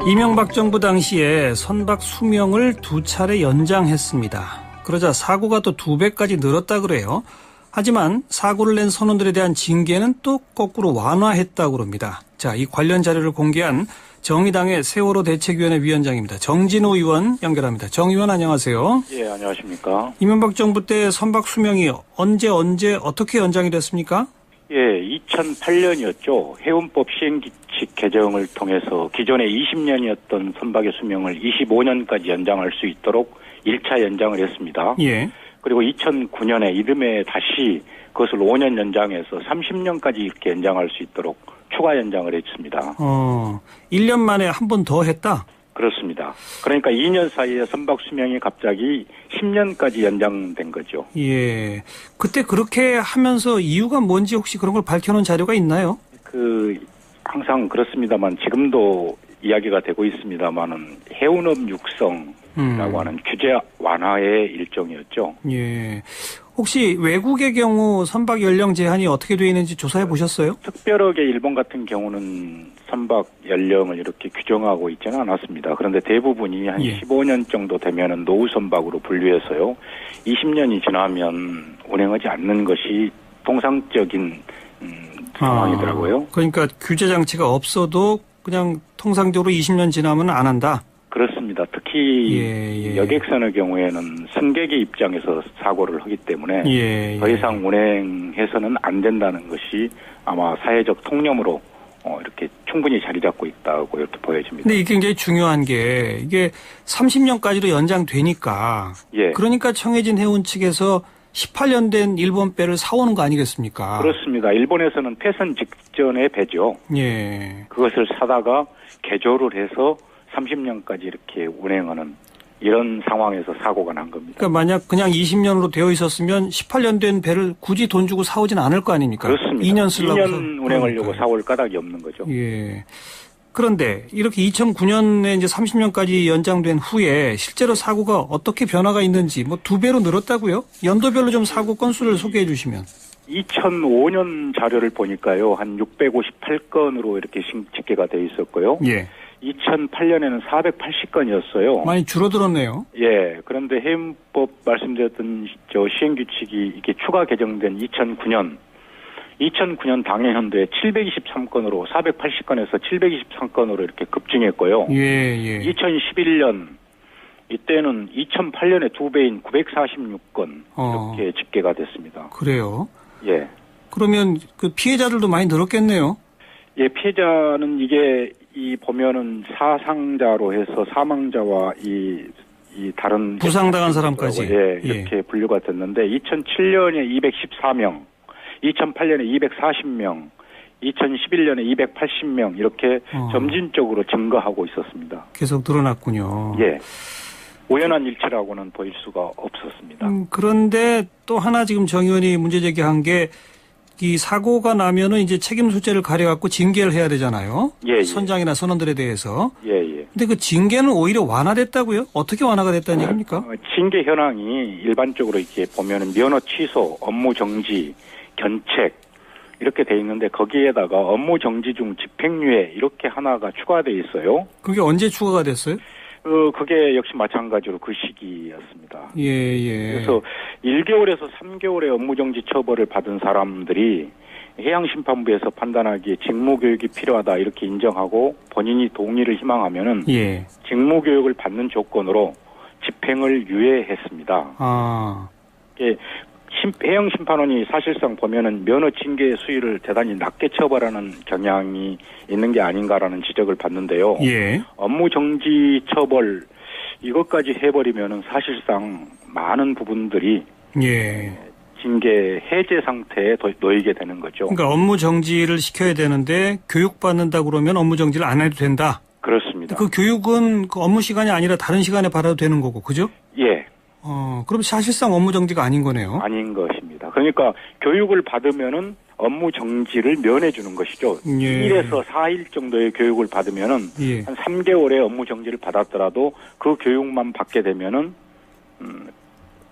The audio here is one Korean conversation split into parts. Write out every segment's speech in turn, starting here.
이명박 정부 당시에 선박 수명을 2차례 연장했습니다. 그러자 사고가 또 2배까지 늘었다 그래요. 하지만 사고를 낸 선원들에 대한 징계는 또 거꾸로 완화했다고 합니다. 자, 이 관련 자료를 공개한 정의당의 세월호 대책위원회 위원장입니다. 정진호 의원 연결합니다. 정 의원 안녕하세요. 예, 안녕하십니까. 이명박 정부 때 선박 수명이 언제 어떻게 연장이 됐습니까? 예, 2008년이었죠. 해운법 시행규칙 개정을 통해서 기존에 20년이었던 선박의 수명을 25년까지 연장할 수 있도록 1차 연장을 했습니다. 예. 그리고 2009년에 이듬해 다시 그것을 5년 연장해서 30년까지 이렇게 연장할 수 있도록 추가 연장을 했습니다. 1년 만에 한 번 더 했다? 그렇습니다. 그러니까 2년 사이에 선박 수명이 갑자기 10년까지 연장된 거죠. 예. 그때 그렇게 하면서 이유가 뭔지 혹시 그런 걸 밝혀놓은 자료가 있나요? 항상 그렇습니다만 지금도 이야기가 되고 있습니다만은 해운업 육성이라고 하는 규제 완화의 일종이었죠. 예. 혹시 외국의 경우 선박 연령 제한이 어떻게 되어 있는지 조사해 보셨어요? 특별하게 일본 같은 경우는 선박 연령을 이렇게 규정하고 있지는 않았습니다. 그런데 대부분이 한 15년 정도 되면은 노후 선박으로 분류해서요. 20년이 지나면 운행하지 않는 것이 통상적인 상황이더라고요. 그러니까 규제 장치가 없어도 그냥 통상적으로 20년 지나면 안 한다? 그렇습니다. 특히 여객선의 경우에는 승객의 입장에서 사고를 하기 때문에 더 이상 운행해서는 안 된다는 것이 아마 사회적 통념으로 이렇게 충분히 자리 잡고 있다고 이렇게 보여집니다. 근데 이게 굉장히 중요한 게 이게 30년까지로 연장되니까 그러니까 청해진 해운 측에서 18년 된 일본 배를 사오는 거 아니겠습니까? 그렇습니다. 일본에서는 폐선 직전의 배죠. 예. 그것을 사다가 개조를 해서 30년까지 이렇게 운행하는 이런 상황에서 사고가 난 겁니다. 그러니까 만약 그냥 20년으로 되어 있었으면 18년 된 배를 굳이 돈 주고 사오진 않을 거 아닙니까? 그렇습니다. 2년 쓰려고 2년 운행하려고 사올 까닭이 없는 거죠. 예. 그런데 이렇게 2009년에 이제 30년까지 연장된 후에 실제로 사고가 어떻게 변화가 있는지 2배로 늘었다고요? 연도별로 좀 사고 건수를 소개해 주시면. 2005년 자료를 보니까요. 한 658건으로 이렇게 집계가 돼 있었고요. 예. 2008년에는 480건이었어요. 많이 줄어들었네요. 예. 그런데 해운법 말씀드렸던 시행규칙이 이렇게 추가 개정된 2009년 당해현도에 723건으로 480건에서 723건으로 이렇게 급증했고요. 2011년 이때는 2008년에 2배인 946건 이렇게 집계가 됐습니다. 그래요? 예. 그러면 그 피해자들도 많이 늘었겠네요. 예, 피해자는 이게 보면은 사상자로 해서 사망자와 이 다른 부상당한 사람까지 이렇게 분류가 됐는데 2007년에 214명, 2008년에 240명, 2011년에 280명 이렇게 점진적으로 증가하고 있었습니다. 계속 늘어났군요. 예. 우연한 일치라고는 보일 수가 없었습니다. 그런데 또 하나 지금 정 의원이 문제 제기한 게 이 사고가 나면은 이제 책임 소재를 가려갖고 징계를 해야 되잖아요. 선장이나 선원들에 대해서. 근데 그 징계는 오히려 완화됐다고요? 어떻게 완화가 됐다는 얘기입니까? 징계 현황이 일반적으로 이렇게 보면은 면허 취소, 업무 정지, 견책 이렇게 돼 있는데 거기에다가 업무 정지 중 집행유예 이렇게 하나가 추가돼 있어요. 그게 언제 추가가 됐어요? 그게 역시 마찬가지로 그 시기였습니다. 그래서 1개월에서 3개월의 업무정지 처벌을 받은 사람들이 해양심판부에서 판단하기에 직무교육이 필요하다 이렇게 인정하고 본인이 동의를 희망하면은 직무교육을 받는 조건으로 집행을 유예했습니다. 해양심판원이 사실상 보면은 면허 징계 수위를 대단히 낮게 처벌하는 경향이 있는 게 아닌가라는 지적을 받는데요. 업무 정지 처벌 이것까지 해버리면은 사실상 많은 부분들이 징계 해제 상태에 놓이게 되는 거죠. 그러니까 업무 정지를 시켜야 되는데 교육받는다 그러면 업무 정지를 안 해도 된다. 그렇습니다. 그 교육은 그 업무 시간이 아니라 다른 시간에 받아도 되는 거고, 그죠? 예. 그럼 사실상 업무 정지가 아닌 거네요. 아닌 것입니다. 그러니까 교육을 받으면은 업무 정지를 면해 주는 것이죠. 1에서 4일 정도의 교육을 받으면은 한 3개월의 업무 정지를 받았더라도 그 교육만 받게 되면은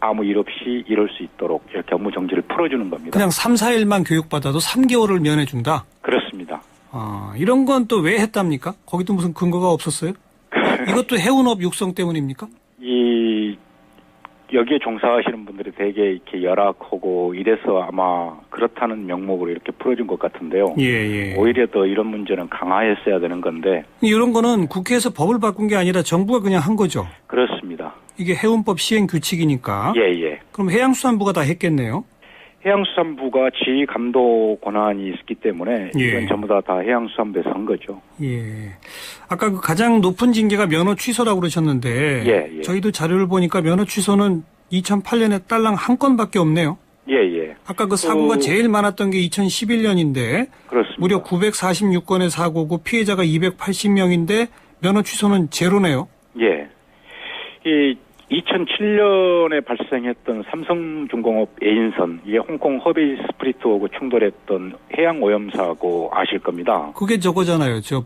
아무 일 없이 이럴 수 있도록 이렇게 업무 정지를 풀어주는 겁니다. 그냥 3, 4일만 교육받아도 3개월을 면해 준다? 그렇습니다. 이런 건 또 왜 했답니까? 거기도 무슨 근거가 없었어요? 이것도 해운업 육성 때문입니까? 여기에 종사하시는 분들이 되게 이렇게 열악하고 이래서 아마 그렇다는 명목으로 이렇게 풀어준 것 같은데요. 예. 오히려 더 이런 문제는 강화했어야 되는 건데. 이런 거는 국회에서 법을 바꾼 게 아니라 정부가 그냥 한 거죠? 그렇습니다. 이게 해운법 시행 규칙이니까. 예. 그럼 해양수산부가 다 했겠네요? 해양수산부가 지휘 감독 권한이 있기 때문에 이건 전부 다 해양수산부에서 한 거죠. 예. 아까 그 가장 높은 징계가 면허 취소라고 그러셨는데 예. 저희도 자료를 보니까 면허 취소는 2008년에 딸랑 한 건밖에 없네요. 예. 아까 그 사고가 제일 많았던 게 2011년인데 그렇습니다. 무려 946건의 사고고 피해자가 280명인데 면허 취소는 제로네요. 예. 2007년에 발생했던 삼성중공업 에인선, 이게 홍콩 허베이 스프리트하고 충돌했던 해양 오염사고 아실 겁니다. 그게 저거잖아요. 저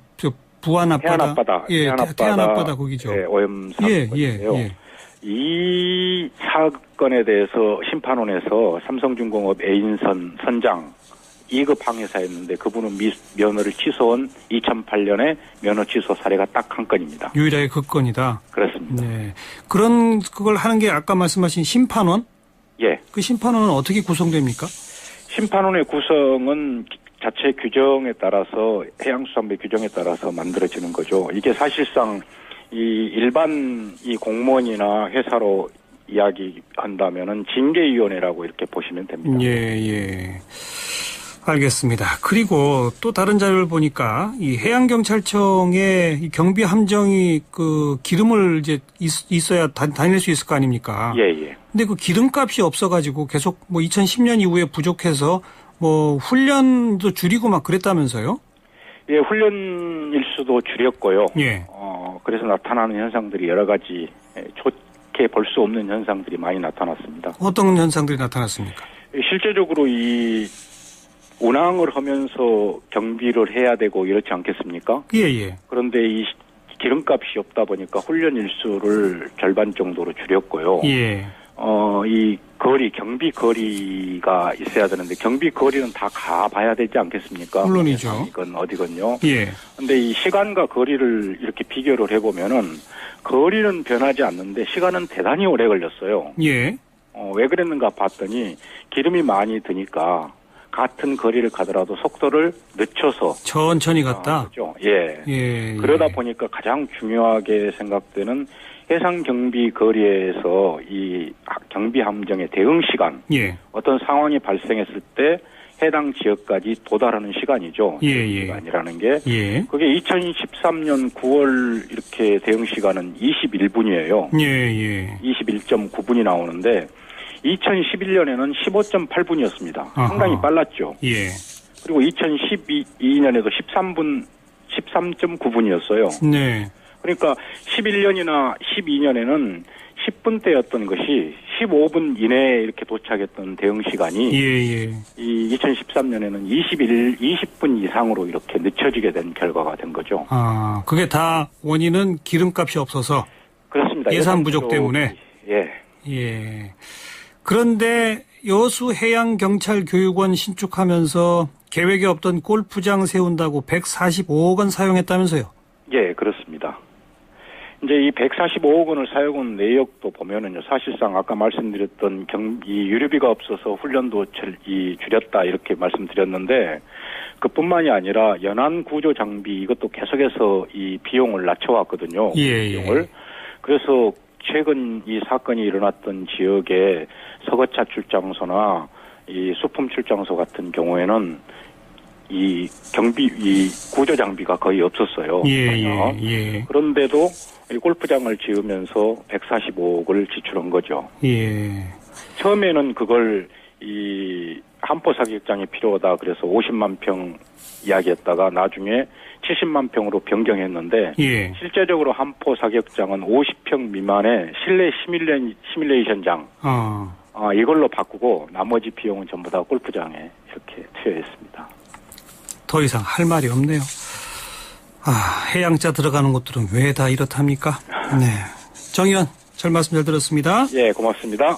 부안 앞바다. 태안 앞바다 거기죠. 예, 오염사고인데요. 이 사건에 대해서 심판원에서 삼성중공업 에인선 선장 2급 항해사였는데 그분은 면허를 취소한 2008년에 면허 취소 사례가 딱 한 건입니다. 유일하게 그 건이다. 그렇습니다. 네. 그걸 하는 게 아까 말씀하신 심판원? 예. 그 심판원은 어떻게 구성됩니까? 심판원의 구성은 자체 규정에 따라서 해양수산부 규정에 따라서 만들어지는 거죠. 이게 사실상 이 일반 이 공무원이나 회사로 이야기한다면은 징계위원회라고 이렇게 보시면 됩니다. 예. 알겠습니다. 그리고 또 다른 자료를 보니까 이 해양경찰청에 이 경비 함정이 그 기름을 이제 있어야 다닐 수 있을 거 아닙니까? 예. 근데 그 기름값이 없어가지고 계속 뭐 2010년 이후에 부족해서 뭐 훈련도 줄이고 막 그랬다면서요? 예, 훈련 일수도 줄였고요. 예. 그래서 나타나는 현상들이 여러 가지 좋게 볼 수 없는 현상들이 많이 나타났습니다. 어떤 현상들이 나타났습니까? 실제적으로 이 운항을 하면서 경비를 해야 되고 이렇지 않겠습니까? 예. 그런데 이 기름값이 없다 보니까 훈련 일수를 절반 정도로 줄였고요. 예. 이 경비 거리가 있어야 되는데 경비 거리는 다 가봐야 되지 않겠습니까? 물론이죠. 이건 어디건요? 예. 근데 이 시간과 거리를 이렇게 비교를 해보면은 거리는 변하지 않는데 시간은 대단히 오래 걸렸어요. 예. 왜 그랬는가 봤더니 기름이 많이 드니까 같은 거리를 가더라도 속도를 늦춰서 천천히 갔다. 그렇죠. 예. 그러다 보니까 가장 중요하게 생각되는 해상 경비 거리에서 이 경비 함정의 대응 시간, 어떤 상황이 발생했을 때 해당 지역까지 도달하는 시간이죠. 시간이라는 게 그게 2013년 9월 이렇게 대응 시간은 21분이에요. 21.9분이 나오는데 2011년에는 15.8분이었습니다. 상당히 빨랐죠. 그리고 2012년에도 13.9분이었어요. 네. 그러니까 11년이나 12년에는 10분대였던 것이 15분 이내에 이렇게 도착했던 대응 시간이 이 2013년에는 20분 이상으로 이렇게 늦춰지게 된 결과가 된 거죠. 그게 다 원인은 기름값이 없어서 그렇습니다. 예산 부족 때문에. 예. 그런데 여수 해양경찰교육원 신축하면서 계획에 없던 골프장 세운다고 145억 원 사용했다면서요? 예, 그렇습니다. 이제 이 145억 원을 사용한 내역도 보면은요, 사실상 아까 말씀드렸던 이 유류비가 없어서 훈련도 줄였다 이렇게 말씀드렸는데, 그뿐만이 아니라 연안 구조 장비 이것도 계속해서 이 비용을 낮춰왔거든요. 비용을. 그래서 최근 이 사건이 일어났던 지역에 서거차 출장소나 이 수품 출장소 같은 경우에는 이 구조 장비가 거의 없었어요. 그런데도 이 골프장을 지으면서 145억을 지출한 거죠. 처음에는 그걸 이 한포 사격장이 필요하다 그래서 50만 평 이야기했다가 나중에 70만 평으로 변경했는데 실제적으로 한포 사격장은 50평 미만의 실내 시뮬레이션장 이걸로 바꾸고 나머지 비용은 전부 다 골프장에 이렇게 투여했습니다. 더 이상 할 말이 없네요. 해양자 들어가는 곳들은 왜 다 이렇답니까? 네. 정 의원, 잘 말씀 잘 들었습니다. 예, 고맙습니다.